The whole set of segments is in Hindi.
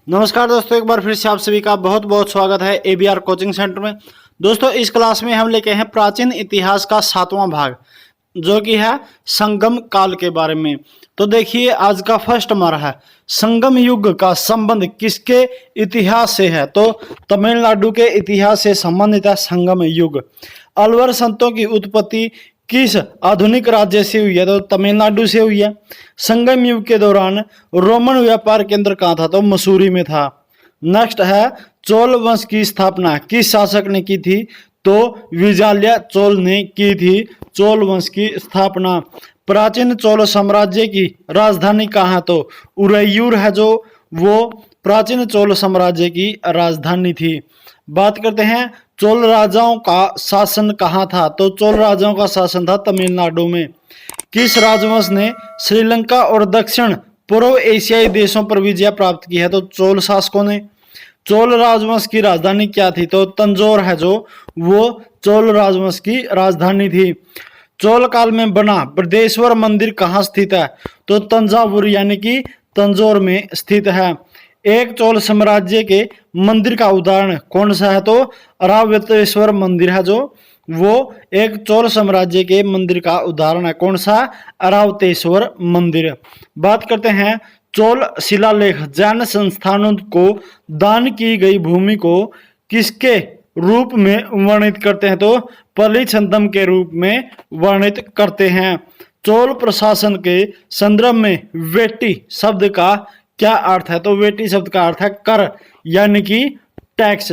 नमस्कार दोस्तों, एक बार फिर से आप सभी का बहुत बहुत स्वागत है एबीआर कोचिंग सेंटर में। दोस्तों, इस क्लास में हम लेके हैं प्राचीन इतिहास का 7वां भाग, जो कि है संगम काल के बारे में। तो देखिए, आज का फर्स्ट हमारा है संगम युग का संबंध किसके इतिहास से है। तो तमिलनाडु के इतिहास से संबंधित है संगम युग। अलवर संतों की उत्पत्ति किस आधुनिक राज्य से हुई है? तो तमिलनाडु से हुई है। संगम युग के दौरान रोमन व्यापार केंद्र कहाँ था? तो मसूरी में था। नेक्स्ट है चोल वंश की स्थापना किस शासक ने की थी? तो विजाल्या चोल ने की थी चोल वंश की स्थापना। प्राचीन चोल साम्राज्य की राजधानी कहाँ है? तो उरैयूर है, जो वो प्राचीन चोल साम्राज्य की राजधानी थी। बात करते हैं चोल राजाओं का शासन कहाँ था? तो चोल राजाओं का शासन था तमिलनाडु में। किस राजवंश ने श्रीलंका और दक्षिण पूर्व एशियाई देशों पर विजय प्राप्त की है? तो चोल शासकों ने। चोल राजवंश की राजधानी क्या थी? तो तंजौर है, जो वो चोल राजवंश की राजधानी थी। चोल काल में बना बृहदेश्वर मंदिर कहाँ स्थित है? तो तंजावुर यानी कि तंजौर में स्थित है। एक चोल साम्राज्य के मंदिर का उदाहरण कौन सा है? तो अरावतेश्वर मंदिर है, जो वो एक चोल साम्राज्य के मंदिर का उदाहरण है। कौन सा? अरावतेश्वर मंदिर। बात करते हैं चोल शिलालेख जैन संस्थानों को दान की गई भूमि को किसके रूप में वर्णित करते हैं? तो पलिछंदम के रूप में वर्णित करते हैं। चोल प्रशासन के संदर्भ में वेटी शब्द का क्या अर्थ है? तो वेटी शब्द का अर्थ है कर यानी कि टैक्स।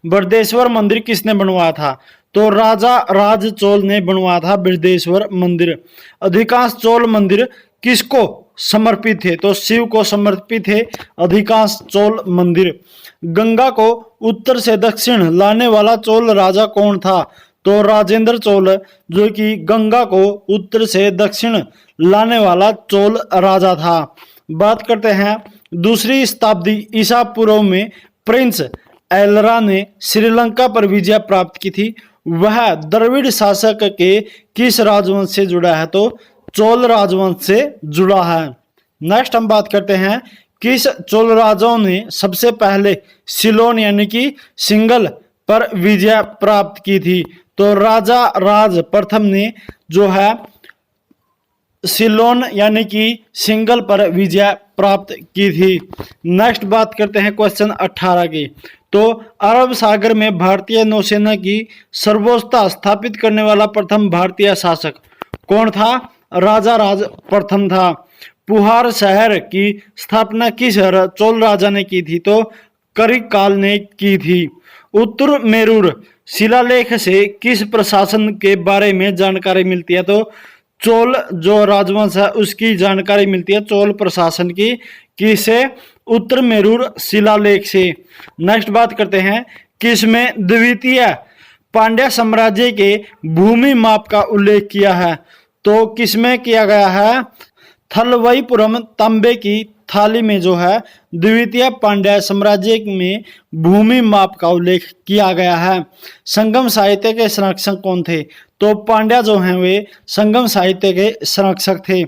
बृहदेश्वर मंदिर किसने बनवाया था? तो राजा राज चोल ने बनवाया था बृहदेश्वर मंदिर। अधिकांश चोल मंदिर किसको समर्पित थे? तो शिव को समर्पित थे अधिकांश चोल मंदिर। गंगा को उत्तर से दक्षिण लाने वाला चोल राजा कौन था? तो राजेंद्र चोल, जो कि गंगा को उत्तर से दक्षिण लाने वाला चोल राजा था। बात करते हैं दूसरी शताब्दी ईसा पूर्व में प्रिंस एलरा ने श्रीलंका पर विजय प्राप्त की थी। वह द्रविड़ शासक के किस राजवंश से जुड़ा है? तो चोल राजवंश से जुड़ा है। नेक्स्ट हम बात करते हैं किस चोल राजाओं ने सबसे पहले सिलोन यानी कि सिंगल पर विजय प्राप्त की थी? तो राजा राज प्रथम ने जो है सिलोन यानी कि सिंगल पर विजय प्राप्त की थी। नेक्स्ट बात करते हैं क्वेश्चन 18 की। तो अरब सागर में भारतीय नौसेना की सर्वोच्चता स्थापित करने वाला प्रथम भारतीय शासक कौन था? राजा राज प्रथम था। पुहार शहर की स्थापना किस चोल राजा ने की थी? तो करिकाल ने की थी। उत्तर मेरूर शिलालेख से किस प्रशासन के बारे में जानकारी मिलती है? तो चोल जो राजवंश है उसकी जानकारी मिलती है चोल प्रशासन की। किसे? उत्तर मेरूर शिलालेख से। नेक्स्ट बात करते हैं किसमें द्वितीय पांड्या साम्राज्य के भूमि माप का उल्लेख किया है? तो किसमें किया गया है? थलवईपुरम तांबे की थाली में जो है द्वितीय पांड्या साम्राज्य में भूमि माप का उल्लेख किया गया है। संगम साहित्य के संरक्षक कौन थे? तो पांड्या जो हैं वे संगम साहित्य के संरक्षक थे।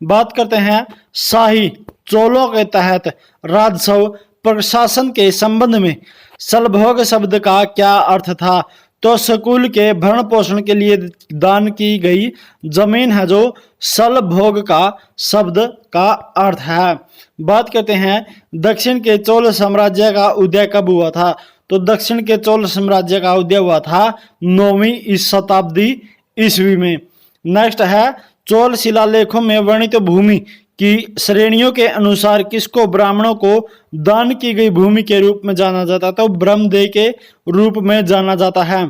बात करते हैं शाही चोलों के तहत राजस्व प्रशासन के संबंध में सलभोग शब्द का क्या अर्थ था? तो स्कूल के भरण पोषण के लिए दान की गई जमीन है, जो सलभोग का शब्द का अर्थ है। बात करते हैं दक्षिण के चोल साम्राज्य का उदय कब हुआ था? तो दक्षिण के चोल साम्राज्य का उदय हुआ था 9वीं शताब्दी ईस्वी में। नेक्स्ट है चोल शिलालेखों में वर्णित भूमि की श्रेणियों के अनुसार किसको ब्राह्मणों को दान की गई भूमि के रूप में जाना जाता है? तो ब्रह्मदेव के रूप में जाना जाता है।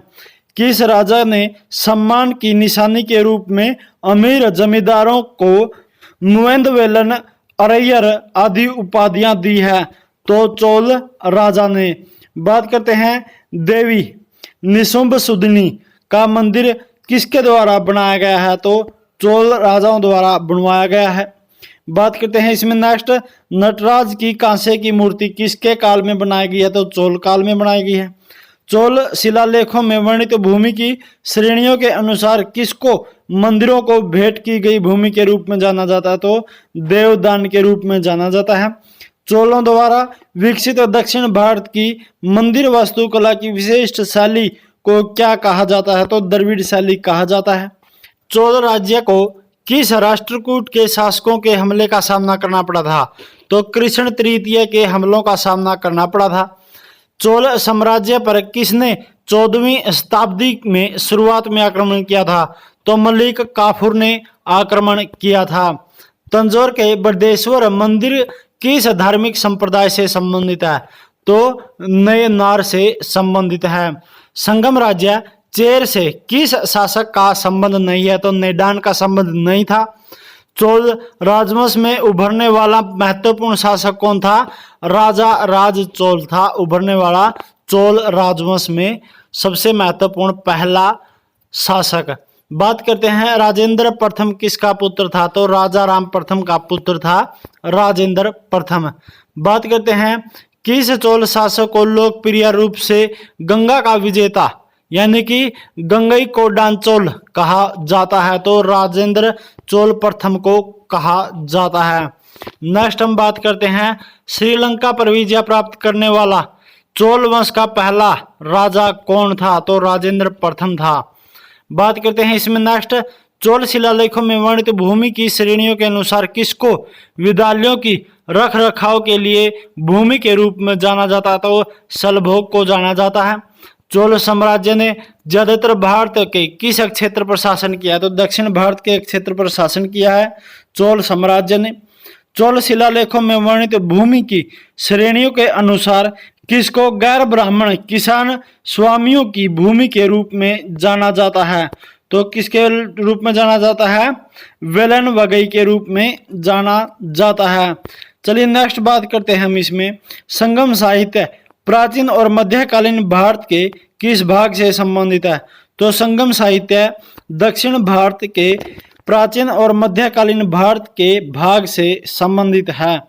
किस राजा ने सम्मान की निशानी के रूप में अमीर जमींदारों को नुवेंदवेलन अरैयर आदि उपाधियां दी है? तो चोल राजा ने। बात करते हैं देवी निशुंभ सुदनी का मंदिर किसके द्वारा बनाया गया है? तो चोल राजाओं द्वारा बनवाया गया है। बात करते हैं इसमें नेक्स्ट नटराज की कांसे की मूर्ति किसके काल में बनाई गई है? तो चोल काल में बनाई गई है। चोल शिलालेखों में वर्णित भूमि की श्रेणियों के अनुसार किसको मंदिरों को भेंट की गई भूमि के रूप में जाना जाता है? तो देवदान के रूप में जाना जाता है। चोलों द्वारा विकसित दक्षिण भारत की मंदिर वास्तुकला की विशिष्ट शैली को क्या कहा जाता है? तो द्रविड़ शैली कहा जाता है। चोल राज्य को किस राष्ट्रकूट के शासकों के हमले का सामना करना पड़ा था? तो कृष्ण तृतीय के हमलों का सामना करना पड़ा था। चोल साम्राज्य पर किसने 14वीं शताब्दी में शुरुआत में आक्रमण किया था? तो मलिक काफूर ने आक्रमण किया था। तंजौर के बृहदेश्वर मंदिर किस धार्मिक संप्रदाय से संबंधित है? तो नयनार से संबंधित है। संगम राज्य चेर से किस शासक का संबंध नहीं है? तो नेडान का संबंध नहीं था। चोल राजवंश में उभरने वाला महत्वपूर्ण शासक कौन था? राजा राज चोल था उभरने वाला चोल राजवंश में सबसे महत्वपूर्ण पहला शासक। बात करते हैं राजेंद्र प्रथम किसका पुत्र था? तो राजा राम प्रथम का पुत्र था राजेंद्र प्रथम। बात करते हैं किस चोल शासक को लोकप्रिय रूप से गंगा का विजेता यानी कि गंगई कोडान चोल कहा जाता है? तो राजेंद्र चोल प्रथम को कहा जाता है। नेक्स्ट हम बात करते हैं श्रीलंका पर विजय प्राप्त करने वाला चोल वंश का पहला राजा कौन था? तो राजेंद्र प्रथम था। बात करते हैं इसमें नेक्स्ट चोल शिलालेखों में वर्णित भूमि की श्रेणियों के अनुसार किसको विद्यालयों की रख रखाव के लिए भूमि के रूप में जाना जाता है? तो शलभोग को जाना जाता है। चोल साम्राज्य ने ज्यादातर भारत के किस क्षेत्र पर शासन किया? तो दक्षिण भारत के क्षेत्र पर शासन किया है चोल साम्राज्य ने। चोल शिलालेखों में वर्णित भूमि की श्रेणियों के अनुसार किसको गैर ब्राह्मण किसान स्वामियों की भूमि के रूप में जाना जाता है? तो किसके रूप में जाना जाता है? वेलन वगई के रूप में जाना जाता है। चलिए नेक्स्ट बात करते हैं हम इसमें संगम साहित्य प्राचीन और मध्यकालीन भारत के किस भाग से संबंधित है? तो संगम साहित्य दक्षिण भारत के प्राचीन और मध्यकालीन भारत के भाग से संबंधित है।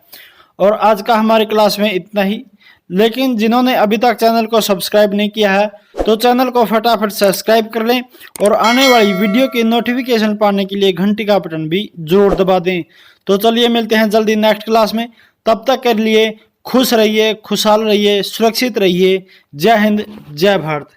और आज का हमारे क्लास में इतना ही। लेकिन जिन्होंने अभी तक चैनल को सब्सक्राइब नहीं किया है तो चैनल को फटाफट सब्सक्राइब कर लें और आने वाली वीडियो की नोटिफिकेशन पाने के लिए घंटी का बटन भी जरूर दबा दें। तो चलिए मिलते हैं जल्दी नेक्स्ट क्लास में। तब तक के लिए खुश रहिए, खुशहाल रहिए, सुरक्षित रहिए। जय हिंद, जय भारत।